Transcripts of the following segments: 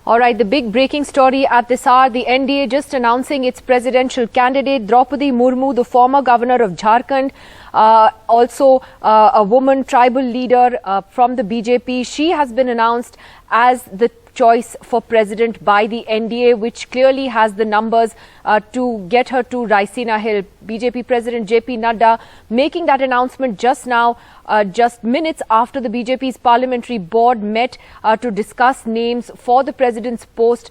All right, the big breaking story at this hour, the NDA just announcing its presidential candidate, Draupadi Murmu, the former governor of Jharkhand, also a woman tribal leader from the BJP. She has been announced as the choice for president by the NDA, which clearly has the numbers to get her to Raisina Hill. BJP President JP Nadda making that announcement just now, just minutes after the BJP's parliamentary board met to discuss names for the president's post.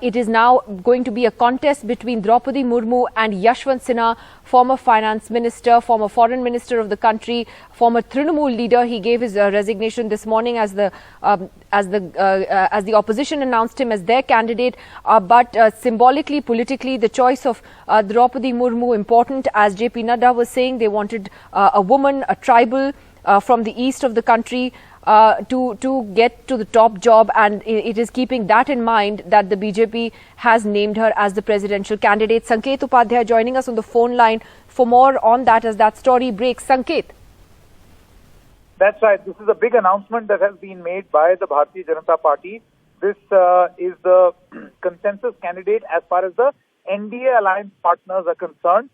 It is now going to be a contest between Draupadi Murmu and Yashwant Sinha, former finance minister, former foreign minister of the country, former Trinamool leader. He gave his resignation this morning as the opposition announced him as their candidate. But symbolically, politically, the choice of Draupadi Murmu important, as JP Nadda was saying. They wanted a woman, a tribal from the east of the country, to get to the top job, and it is keeping that in mind that the BJP has named her as the presidential candidate. Sanket Upadhyay joining us on the phone line for more on that as that story breaks. Sanket. That's right. This is a big announcement that has been made by the Bharatiya Janata Party. This is the consensus candidate as far as the NDA alliance partners are concerned.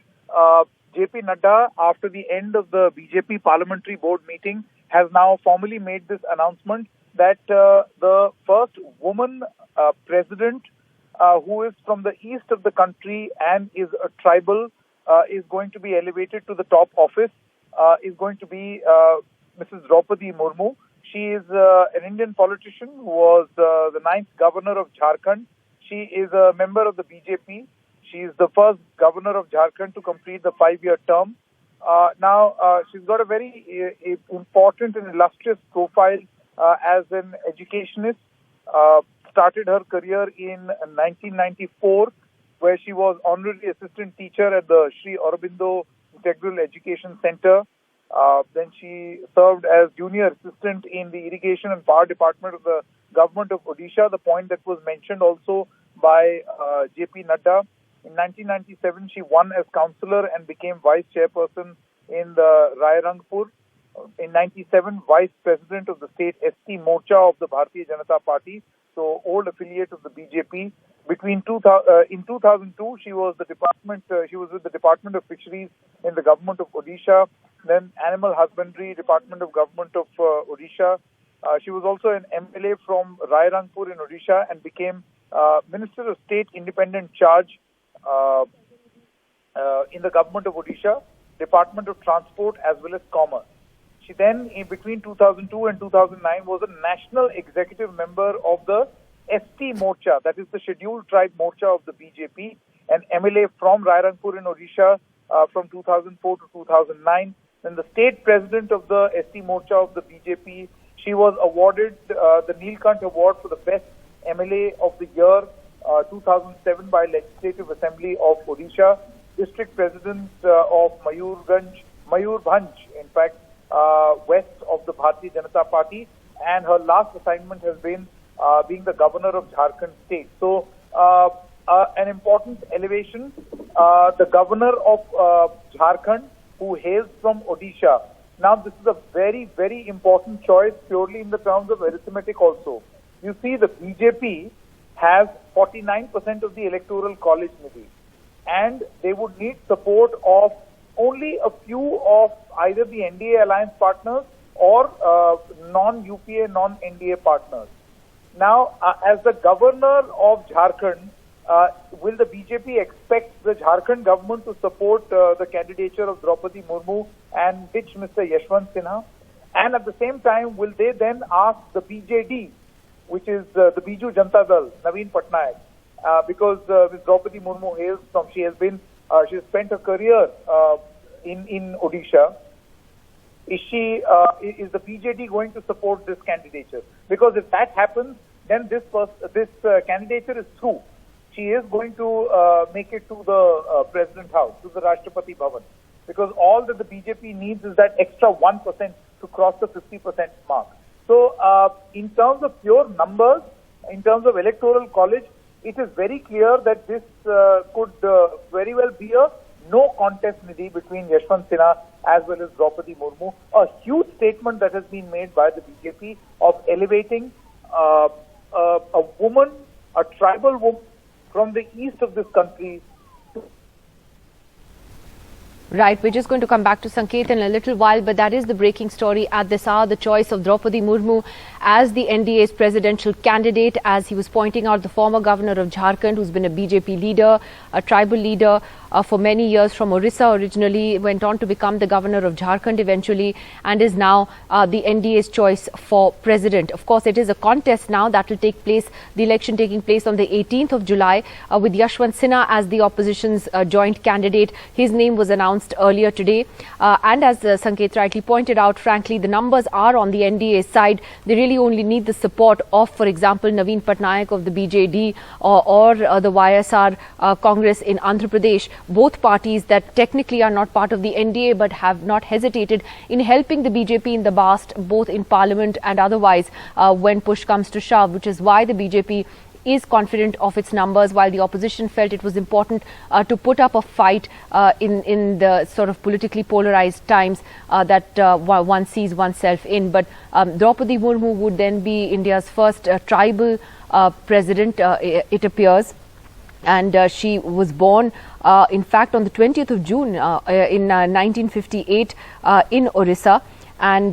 JP Nadda, after the end of the BJP parliamentary board meeting, has now formally made this announcement that the first woman president who is from the east of the country and is a tribal is going to be elevated to the top office, is going to be Mrs. Draupadi Murmu. She is an Indian politician who was the 9th governor of Jharkhand. She is a member of the BJP. She is the first governor of Jharkhand to complete the 5-year term. Now, she's got a very important and illustrious profile as an educationist. Started her career in 1994, where she was honorary assistant teacher at the Sri Aurobindo Integral Education Center. Then she served as junior assistant in the Irrigation and Power Department of the Government of Odisha, the point that was mentioned also by JP Nadda. In 1997, she won as councillor and became vice chairperson in the Rairangpur. In 97, vice president of the state ST Morcha of the Bharatiya Janata Party, so old affiliate of the BJP. In 2002, she was with the Department of Fisheries in the government of Odisha, then Animal Husbandry Department of Government of Odisha. She was also an MLA from Rairangpur in Odisha and became Minister of State Independent Charge in the government of Odisha, Department of Transport as well as Commerce. She then, in between 2002 and 2009, was a national executive member of the ST Morcha, that is the Scheduled Tribe Morcha of the BJP, an MLA from Rairangpur in Odisha from 2004 to 2009. Then the state president of the ST Morcha of the BJP. She was awarded the Neelkant Award for the best MLA of the year 2007 by Legislative Assembly of Odisha, district president of Mayurbhanj, in fact, west of the Bharatiya Janata Party, and her last assignment has been being the governor of Jharkhand state. So, an important elevation. The governor of Jharkhand, who hails from Odisha. Now, this is a very, very important choice, purely in the terms of arithmetic also. You see, the BJP has 49% of the electoral college Nidhi, and they would need support of only a few of either the NDA alliance partners or non-UPA, non-NDA partners. Now, as the governor of Jharkhand, will the BJP expect the Jharkhand government to support the candidature of Draupadi Murmu and ditch Mr. Yashwant Sinha? And at the same time, will they then ask the BJD, which is the Biju Janata Dal, Naveen Patnaik, because Ms. Draupadi Murmu hails from, she has spent her career in Odisha. Is the BJD going to support this candidature? Because if that happens, then this candidature is through. She is going to make it to the President House, to the Rashtrapati Bhavan, because all that the BJP needs is that extra 1% to cross the 50% mark. So, in terms of pure numbers, in terms of electoral college, it is very clear that this could very well be a no contest Nidhi between Yashwant Sinha as well as Draupadi Murmu. A huge statement that has been made by the BJP of elevating a woman a tribal woman from the east of this country. Right, we're just going to come back to Sanket in a little while, but that is the breaking story at this hour, the choice of Draupadi Murmu as the NDA's presidential candidate. As he was pointing out, the former governor of Jharkhand, who's been a BJP leader, a tribal leader for many years from Orissa originally, went on to become the governor of Jharkhand eventually, and is now the NDA's choice for president. Of course, it is a contest now that will take place, the election taking place on the 18th of July, with Yashwant Sinha as the opposition's joint candidate. His name was announced earlier today, and as Sanket rightly pointed out, frankly, the numbers are on the NDA side. They really only need the support of, for example, Naveen Patnaik of the BJD or the YSR Congress in Andhra Pradesh, both parties that technically are not part of the NDA but have not hesitated in helping the BJP in the past, both in parliament and otherwise, when push comes to shove, which is why the BJP is confident of its numbers, while the opposition felt it was important to put up a fight in the sort of politically polarized times that one sees oneself in. But Draupadi Murmu would then be India's first tribal president, it appears. And she was born, in fact, on the 20th of June in 1958 in Orissa, and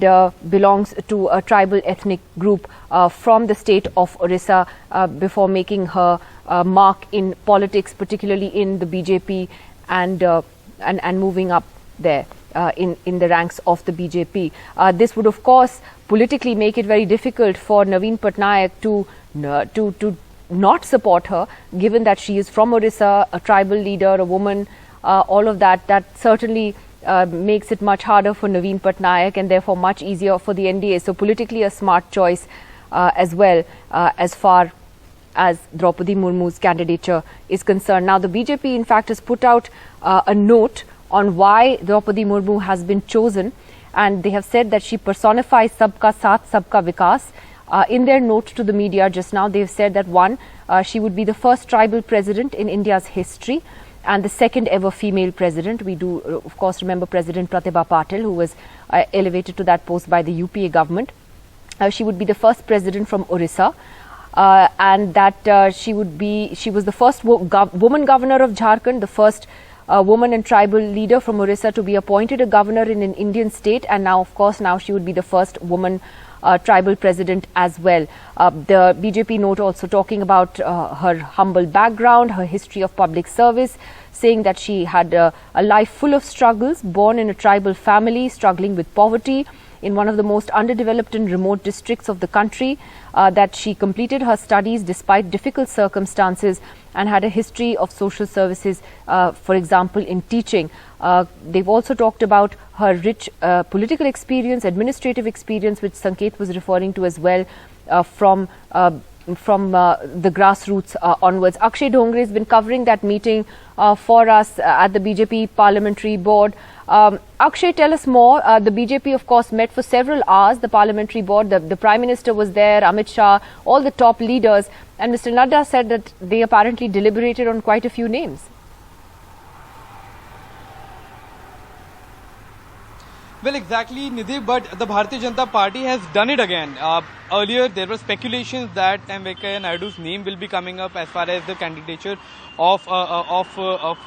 belongs to a tribal ethnic group from the state of Orissa before making her mark in politics, particularly in the BJP, and moving up there in the ranks of the BJP. This would, of course, politically make it very difficult for Naveen Patnaik to not support her, given that she is from Orissa, a tribal leader, a woman, all of that. That certainly makes it much harder for Naveen Patnaik and therefore much easier for the NDA. So politically a smart choice as well, as far as Draupadi Murmu's candidature is concerned. Now the BJP in fact has put out a note on why Draupadi Murmu has been chosen, and they have said that she personifies Sabka Saath, Sabka Vikas. In their note to the media just now, they have said that one, she would be the first tribal president in India's history, and the second ever female president. We do, of course, remember President Pratibha Patil, who was elevated to that post by the UPA government. She would be the first president from Orissa, and that she was the first woman governor of Jharkhand, the first woman and tribal leader from Orissa to be appointed a governor in an Indian state, and now, of course, now she would be the first woman tribal president as well. The BJP note also talking about her humble background, her history of public service, saying that she had a life full of struggles, born in a tribal family, struggling with poverty in one of the most underdeveloped and remote districts of the country, that she completed her studies despite difficult circumstances and had a history of social services, for example, in teaching. They've also talked about her rich political experience, administrative experience, which Sanket was referring to as well, from the grassroots onwards. Akshay Dhongre has been covering that meeting for us at the BJP Parliamentary Board. Akshay, tell us more. The BJP, of course, met for several hours, the Parliamentary Board. The Prime Minister was there, Amit Shah, all the top leaders. And Mr. Nadda said that they apparently deliberated on quite a few names. Well, exactly, Nidhi, but the Bharatiya Janata Party has done it again. Earlier, there were speculations that M. Venkaiah Naidu's name will be coming up as far as the candidature of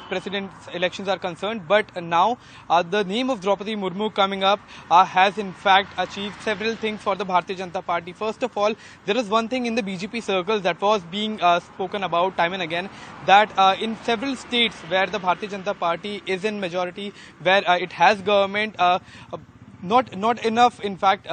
president's elections are concerned. But now, the name of Draupadi Murmu coming up has in fact achieved several things for the Bharatiya Janata Party. First of all, there is one thing in the BJP circles that was being spoken about time and again, that in several states where the Bharatiya Janata Party is in majority, where it has government, not enough, in fact,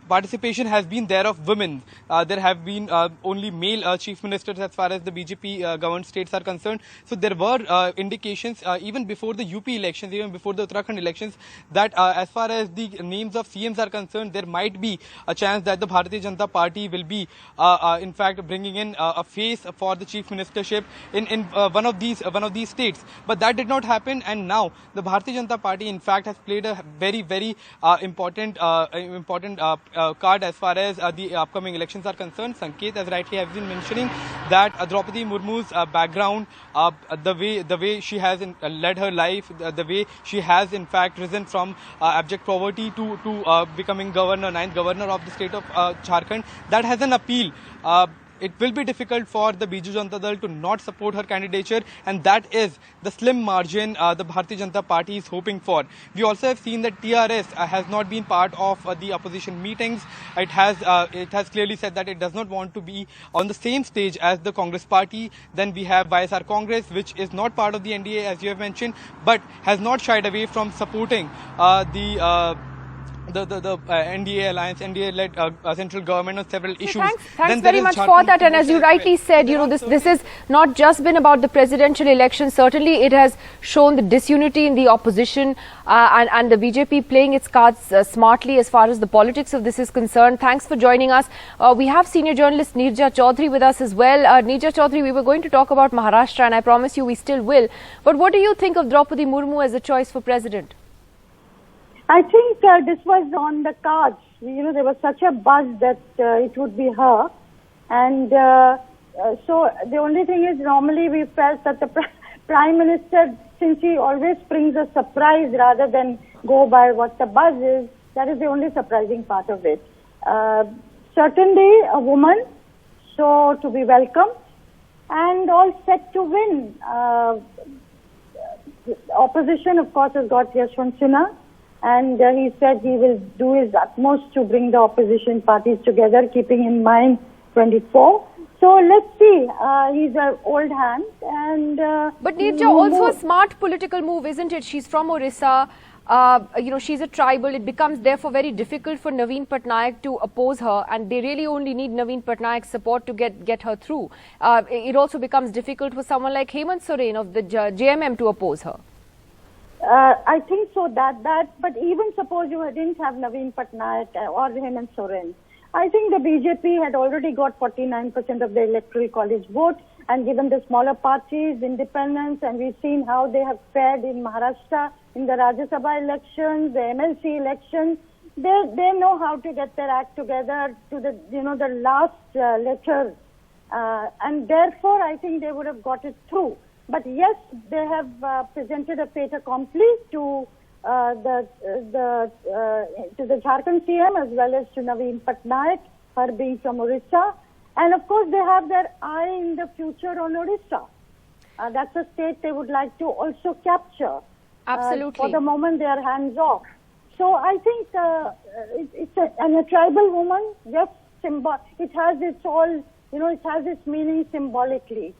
participation has been there of women. There have been only male chief ministers as far as the BJP governed states are concerned. So there were indications even before the UP elections, even before the Uttarakhand elections, that as far as the names of CMs are concerned, there might be a chance that the Bharatiya Janata Party will be in fact bringing in a face for the chief ministership in one of these states. But that did not happen, and now the Bharatiya Janata Party in fact has played a very important card as far as the upcoming elections are concerned. Sanket, as rightly has been mentioning, that Draupadi Murmu's background, the way she has led her life, the way she has in fact risen from abject poverty to becoming ninth governor of the state of Jharkhand, that has an appeal. it will be difficult for the Biju Janata Dal to not support her candidature, and that is the slim margin the Bharatiya Janata Party is hoping for. We also have seen that TRS has not been part of the opposition meetings. It has clearly said that it does not want to be on the same stage as the Congress party. Then we have YSR Congress, which is not part of the NDA, as you have mentioned, but has not shied away from supporting the NDA alliance, NDA-led central government on several issues. Thanks very much for that. And as you rightly said, this has not just been about the presidential election. Certainly, it has shown the disunity in the opposition and the BJP playing its cards smartly as far as the politics of this is concerned. Thanks for joining us. We have senior journalist Neerja Chaudhary with us as well. Neerja Chaudhary, we were going to talk about Maharashtra, and I promise you we still will. But what do you think of Draupadi Murmu as a choice for president? I think this was on the cards. There was such a buzz that it would be her. And so the only thing is, normally we felt that the Prime Minister, since he always brings a surprise rather than go by what the buzz is, that is the only surprising part of it. Certainly a woman, so to be welcomed, and all set to win. The opposition, of course, has got Yashwant Sinha. And he said he will do his utmost to bring the opposition parties together, keeping in mind 24. So let's see. He's an old hand. But Neerja, also a smart political move, isn't it? She's from Orissa. She's a tribal. It becomes therefore very difficult for Naveen Patnaik to oppose her, and they really only need Naveen Patnaik's support to get her through. It also becomes difficult for someone like Hemant Soren of the JMM to oppose her. I think so but even suppose you didn't have Naveen Patnaik or Hemant Soren, I think the BJP had already got 49% of the electoral college vote, and given the smaller parties, independents, and we've seen how they have fared in Maharashtra in the Rajya Sabha elections, the MLC elections, they know how to get their act together to the last letter, and therefore I think they would have got it through. But yes, they have presented a fait accompli to the Jharkhand CM as well as to Naveen Patnaik, her being from Orissa. And of course, they have their eye in the future on Orissa. That's a state they would like to also capture. Absolutely. For the moment, they are hands off. So I think it's a tribal woman, just it has its all, it has its meaning symbolically.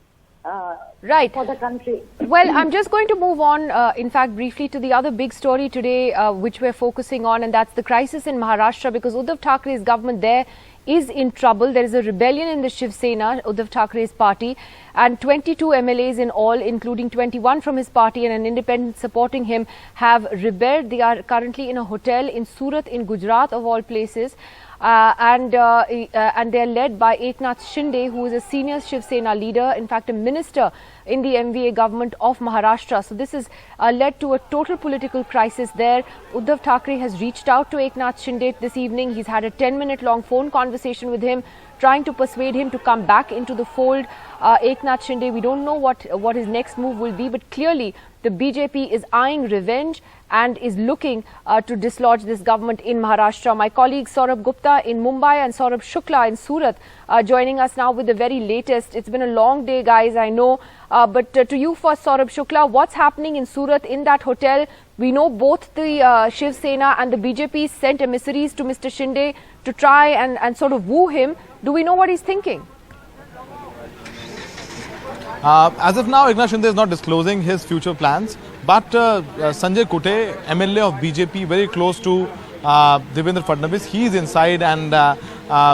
Right. For the country. Well, I'm just going to move on, in fact, briefly to the other big story today, which we're focusing on, and that's the crisis in Maharashtra, because Uddhav Thackeray's government there is in trouble. There is a rebellion in the Shiv Sena, Uddhav Thackeray's party, and 22 MLAs in all, including 21 from his party and an independent supporting him, have rebelled. They are currently in a hotel in Surat in Gujarat, of all places. And they're led by Eknath Shinde, who is a senior Shiv Sena leader, in fact a minister in the MVA government of Maharashtra. So this has led to a total political crisis there. Uddhav Thackeray has reached out to Eknath Shinde this evening. He's had a 10-minute long phone conversation with him, trying to persuade him to come back into the fold. Eknath Shinde, we don't know what his next move will be, but clearly the BJP is eyeing revenge and is looking to dislodge this government in Maharashtra. My colleagues Saurabh Gupta in Mumbai and Saurabh Shukla in Surat joining us now with the very latest. It's been a long day, guys, I know. But to you first, Saurabh Shukla, what's happening in Surat in that hotel? We know both the Shiv Sena and the BJP sent emissaries to Mr. Shinde to try and sort of woo him. Do we know what he's thinking? As of now, Eknath Shinde is not disclosing his future plans. But Sanjay Kute, MLA of BJP, very close to Devendra Fadnavis, he is inside, and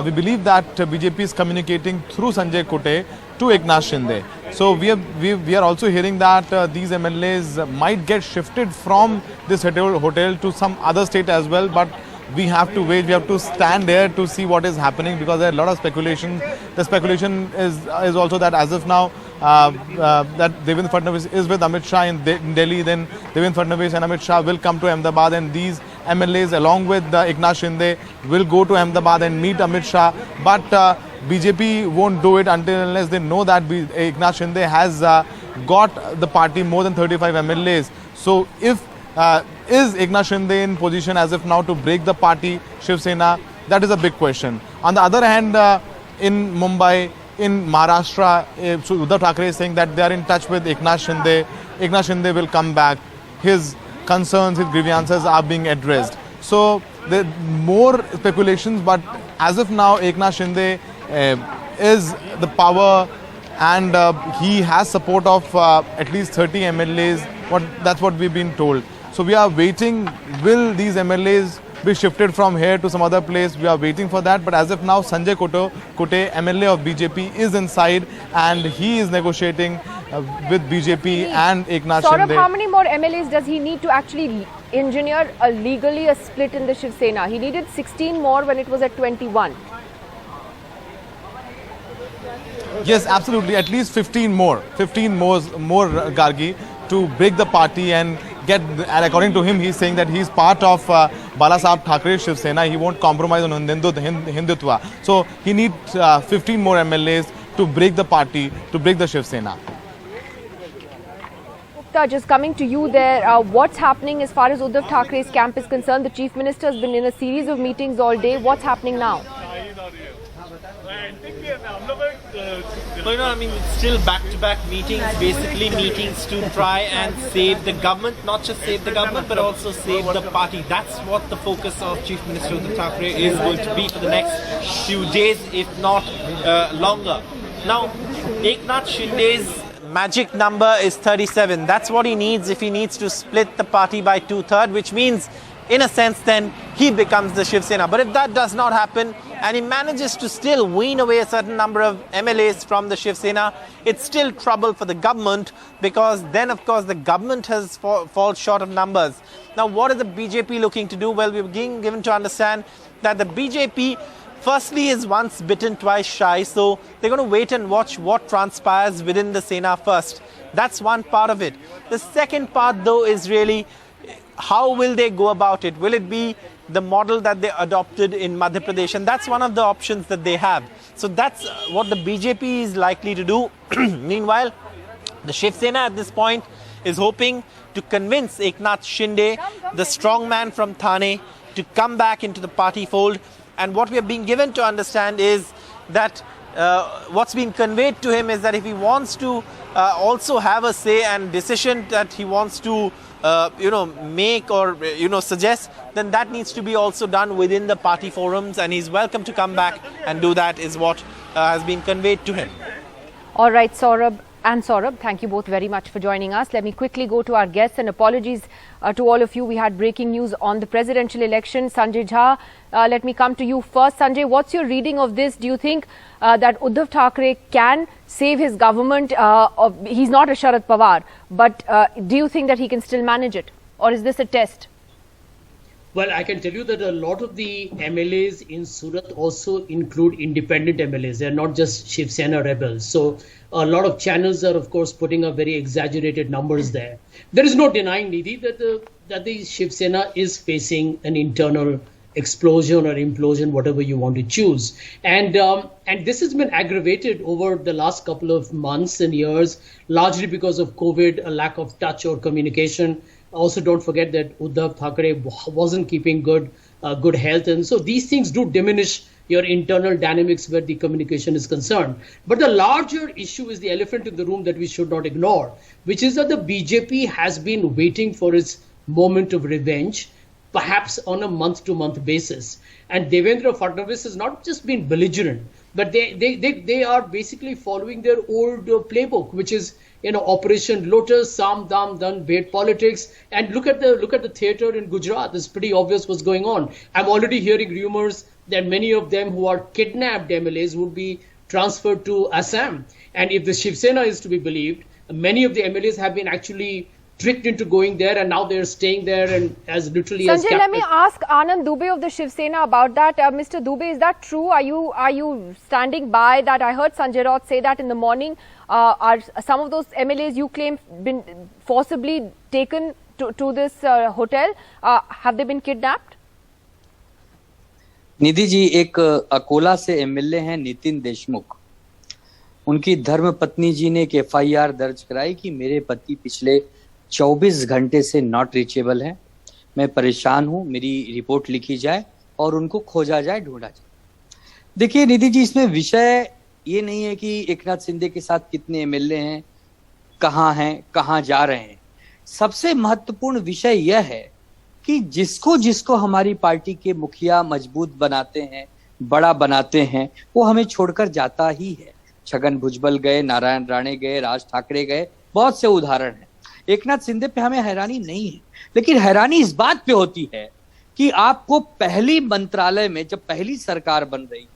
we believe that BJP is communicating through Sanjay Kute to Eknath Shinde. So we are also hearing that these MLAs might get shifted from this hotel to some other state as well. But we have to wait. We have to stand here to see what is happening, because there are a lot of speculation. The speculation is also that as of now, that Devendra Fadnavis is with Amit Shah in Delhi, then Devendra Fadnavis and Amit Shah will come to Ahmedabad, and these MLAs along with Eknath Shinde will go to Ahmedabad and meet Amit Shah. But BJP won't do it unless they know that Eknath Shinde has got the party more than 35 MLAs. So if is Eknath Shinde in position as of now to break the party, Shiv Sena? That is a big question. On the other hand, in Mumbai, in Maharashtra, Uddhav Thackeray is saying that they are in touch with Eknath Shinde. Eknath Shinde will come back. His concerns, his grievances are being addressed. So there are more speculations, but as of now, Eknath Shinde is the power, and he has support of at least 30 MLAs. That's what we've been told. So we are waiting. Will these MLAs be shifted from here to some other place? We are waiting for that. But as of now, Sanjay Kote, MLA of BJP, is inside and he is negotiating with BJP and Eknath Saurabh, Shinde. how many more MLAs does he need to actually engineer legally a split in the Shiv Sena? He needed 16 more when it was at 21. Yes, absolutely. At least 15 more Gargi, to break the party and get. And according to him, he's saying that he's part of Balasaheb Thackeray's Shiv Sena. He won't compromise on Hindutva. So he needs 15 more MLAs to break the party, to break the Shiv Sena. Just coming to you there, what's happening as far as Uddhav Thackeray's camp is concerned? The Chief Minister has been in a series of meetings all day. What's happening now? Well, I mean, it's still back-to-back meetings, basically meetings to try and save the government, not just save the government, but also save the party. That's what the focus of Chief Minister Uddhav Thackeray is going to be for the next few days, if not longer. Now, Eknath Shinde's magic number is 37. That's what he needs if he needs to split the party by 2/3, which means, in a sense, then he becomes the Shiv Sena. But if that does not happen and he manages to still wean away a certain number of MLAs from the Shiv Sena, it's still trouble for the government, because then, of course, the government has fallen short of numbers. Now, what is the BJP looking to do? Well, we're being given to understand that the BJP, firstly, is once bitten, twice shy. So they're going to wait and watch what transpires within the Sena first. That's one part of it. The second part, though, is really, how will they go about it? Will it be the model that they adopted in Madhya Pradesh? And that's one of the options that they have. So that's what the BJP is likely to do. Meanwhile, the Shiv Sena at this point is hoping to convince Eknath Shinde, the strong man from Thane, to come back into the party fold. And what we are being given to understand is that what's been conveyed to him is that if he wants to also have a say and decision that he wants to make or suggest, then that needs to be also done within the party forums, and he's welcome to come back and do that, is what has been conveyed to him. All right, Saurabh and Saurabh, thank you both very much for joining us. Let me quickly go to our guests, and apologies to all of you. We had breaking news on the presidential election. Sanjay Jha, let me come to you first. Sanjay, what's your reading of this? Do you think that Uddhav Thackeray can save his government? He's not a Sharad Pawar, but do you think that he can still manage it? Or is this a test? Well, I can tell you that a lot of the MLAs in Surat also include independent MLAs. They're not just Shiv Sena rebels. So a lot of channels are, of course, putting up very exaggerated numbers there. There is no denying, Nidhi, that the Shiv Sena is facing an internal explosion or implosion, whatever you want to choose. And this has been aggravated over the last couple of months and years, largely because of COVID, a lack of touch or communication. Also, don't forget that Uddhav Thackeray wasn't keeping good health. And so these things do diminish your internal dynamics where the communication is concerned. But the larger issue is the elephant in the room that we should not ignore, which is that the BJP has been waiting for its moment of revenge, perhaps on a month-to-month basis. And Devendra Fadnavis has not just been belligerent, but they are basically following their old playbook, which is Operation Lotus, Sam Dam Dan Bait politics. And look at the theatre in Gujarat. It's pretty obvious what's going on. I'm already hearing rumors that many of them who are kidnapped MLAs would be transferred to Assam. And if the Shiv Sena is to be believed, many of the MLAs have been actually tricked into going there, and now they're staying there and as literally as Sanjay, let me ask Anand Dubey of the Shiv Sena about that. Mr. Dubey, is that true? Are you standing by that? I heard Sanjay Raut say that in the morning. Are some of those MLAs you claim been forcibly taken to this hotel? Have they been kidnapped? Nidhi ji, एक अकोला से MLA हैं नितिन देशमुख. उनकी धर्म पत्नी जी ने एक FIR दर्ज कराई कि मेरे पति पिछले 24 घंटे से नॉट रीचेबल है, मैं परेशान हूं, मेरी रिपोर्ट लिखी जाए और उनको खोजा जाए, ढूंढा जाए. देखिए निधि जी, इसमें विषय ये नहीं है कि एकनाथ शिंदे के साथ कितने एमएलए हैं, कहाँ जा रहे हैं। सबसे महत्वपूर्ण विषय यह है कि जिसको हमारी पार्टी के मुखिया मजबूत बनाते हैं, बड़ा बनाते हैं, वो हमें छोड़कर जाता ही है। छगन भुजबल गए, नारायण राणे गए, राज ठाकरे गए, बहुत से उदाहरण हैं। एकनाथ शिंदे पे हमें हैरानी नहीं है, लेकिन हैरानी इस बात पे होती है कि आपको पहली मंत्रालय में जब पहली सरकार बन रही थी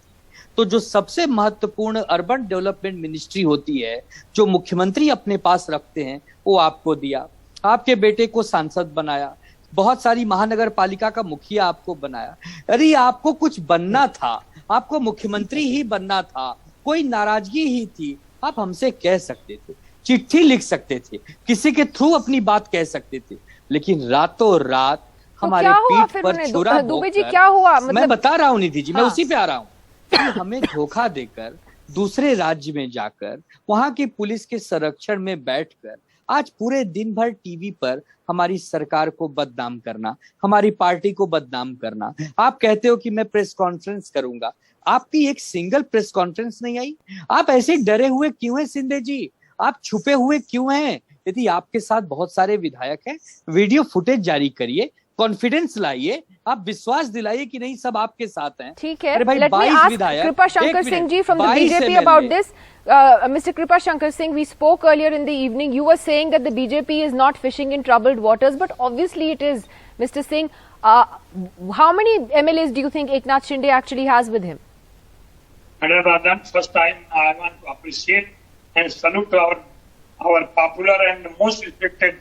तो जो सबसे महत्वपूर्ण अर्बन डेवलपमेंट मिनिस्ट्री होती है, जो मुख्यमंत्री अपने पास रखते हैं, वो आपको दिया। आपके बेटे को सांसद बनाया, बहुत सारी महानगर पालिका का मुखिया आपको बनाया। अरे आपको कुछ बनना था, आपको मुख्यमंत्री ही बनना था, कोई नाराजगी ही थी, आप हमसे कह सकते थे, चिट्ठी लिख सकते थे, किसी के थ्रू अपनी बात कह सकते थे, लेकिन रातों रात हमारे पीठ पर छुरा दुबे जी क्या हुआ? मैं बता रहा हूँ निधि जी, मैं उसी पे आ रहा हूँ। हमें धोखा देकर दूसरे राज्य में जाकर वहां की पुलिस के संरक्षण में बैठकर आज पूरे दिन भर टीवी पर हमारी सरकार को बदनाम करना, हमारी पार्टी को बदनाम करना। आप कहते हो कि मैं प्रेस कॉन्फ्रेंस करूंगा, आपकी एक सिंगल प्रेस कॉन्फ्रेंस नहीं आई। आप ऐसे डरे हुए क्यों हैं शिंदे जी? आप छुपे हुए क्यों हैं? यदि आपके साथ बहुत सारे विधायक हैं, वीडियो फुटेज जारी करिए, कॉन्फिडेंस लाइए, आप विश्वास दिलाइए कि नहीं सब आपके साथ हैं। ठीक है, let me ask Kripa Shankar Singh ji from the BJP about this. Mr. Kripa Shankar Singh, we spoke earlier in the evening. You were saying that the BJP is not fishing in troubled waters, but obviously it is. Mr. Singh, how many MLAs do you think Eknath Shinde actually has with him? First time I want to appreciate and salute to our popular and most respected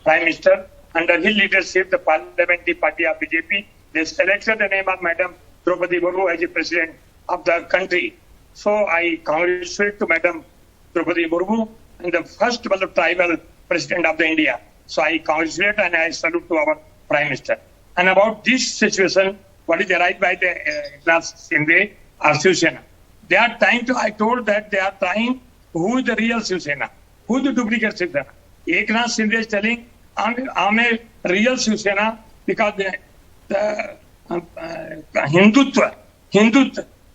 Prime Minister. Under his leadership, the parliamentary party of BJP, they selected the name of Madam Draupadi Murmu as the president of the country. So I congratulate to Madam Draupadi Murmu and the first tribal president of the India. So I congratulate and I salute to our Prime Minister. And about this situation, what is right by the Eknath Shinde or Shiv Sena? They are trying to, I told that they are trying who is the real Shiv Sena, who is the duplicate Shiv Sena. Eknath Shinde is telling, I'm a real Shiv Sena because the Hindutva,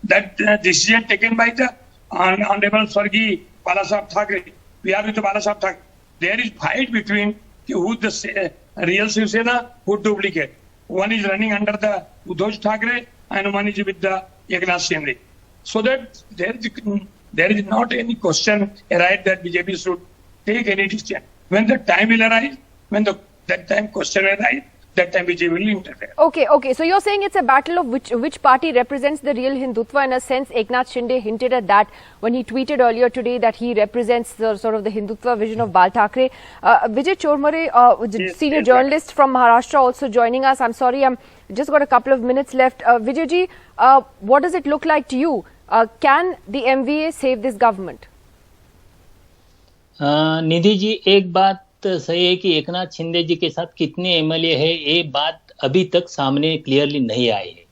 that decision taken by the Honorable Swargi Balasaheb Thackeray, we are with the Balasaheb Thackeray. There is fight between who the real Shiv Sena, who duplicate. One is running under the Uddhav Thackeray and one is with the Eknath Shinde. So that there is not any question arise that BJP should take any decision. When the time will arise, when that time question arise, that time BJP will interfere. Okay. So you're saying it's a battle of which party represents the real Hindutva. In a sense, Eknath Shinde hinted at that when he tweeted earlier today that he represents the sort of the Hindutva vision of Bal Thackeray. Vijay Chormare, senior journalist from Maharashtra, also joining us. I'm sorry, I'm just got a couple of minutes left. Vijay ji, what does it look like to you? Can the MVA save this government? Nidhi ji, एक बात सही है कि एकनाथ शिंदे जी के साथ कितने MLA है, ये बात अभी तक सामने क्लियरली नहीं आई है।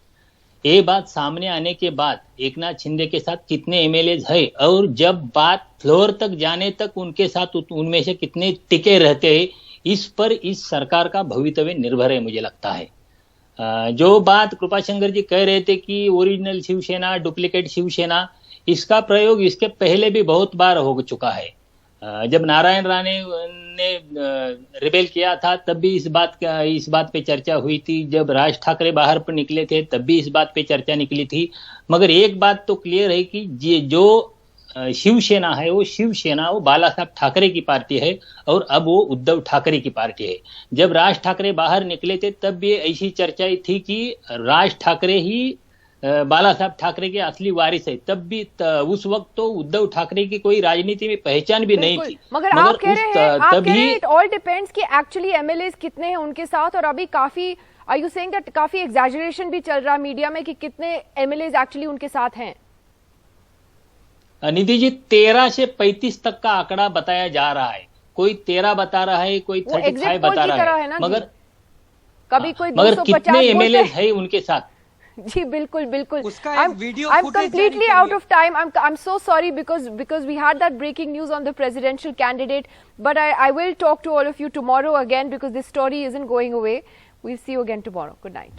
ये बात सामने आने के बाद एकनाथ शिंदे के साथ कितने एमएलए है और जब बात फ्लोर तक जाने तक उनके साथ उनमें से कितने टिके रहते हैं, इस पर इस सरकार का भवितव्य निर्भर है। मुझे लगता है जो बात कृपा शंकर जी कह रहे थे कि ओरिजिनल शिवसेना, डुप्लीकेट शिवसेना, इसका प्रयोग इसके पहले भी बहुत बार हो चुका है। जब नारायण राणे ने रिबेल किया था तब भी इस बात पे चर्चा हुई थी। जब राज ठाकरे बाहर पर निकले थे तब भी इस बात पे चर्चा निकली थी। मगर एक बात तो क्लियर है कि जो शिवसेना है वो शिवसेना वो बाला साहब ठाकरे की पार्टी है और अब वो उद्धव ठाकरे की पार्टी है। जब राज ठाकरे बाहर निकले थे तब भी ऐसी चर्चा थी कि राज ठाकरे ही बाला साहब ठाकरे के असली वारिस है। तब भी उस वक्त तो उद्धव ठाकरे की कोई राजनीति में पहचान भी नहीं थी। मगर आप कह रहे हैं इट ऑल डिपेंड्स कि एक्चुअली एमएलएस कितने हैं उनके साथ, और अभी काफी आर यू सेइंग दैट काफी एग्जैजरेशन भी चल रहा है मीडिया में कि कितने एमएलएस एक्चुअली उनके साथ हैं? निधि जी, 13 से 35 तक का आंकड़ा बताया जा रहा है। कोई 13 बता रहा है, कोई 35 बता रहा है, मगर कभी कोई कितने एमएलए है उनके साथ? जी बिल्कुल। I'm completely out of time. I'm so sorry because we had that breaking news on the presidential candidate, but I will talk to all of you tomorrow again because this story isn't going away. We'll see you again tomorrow. Good night.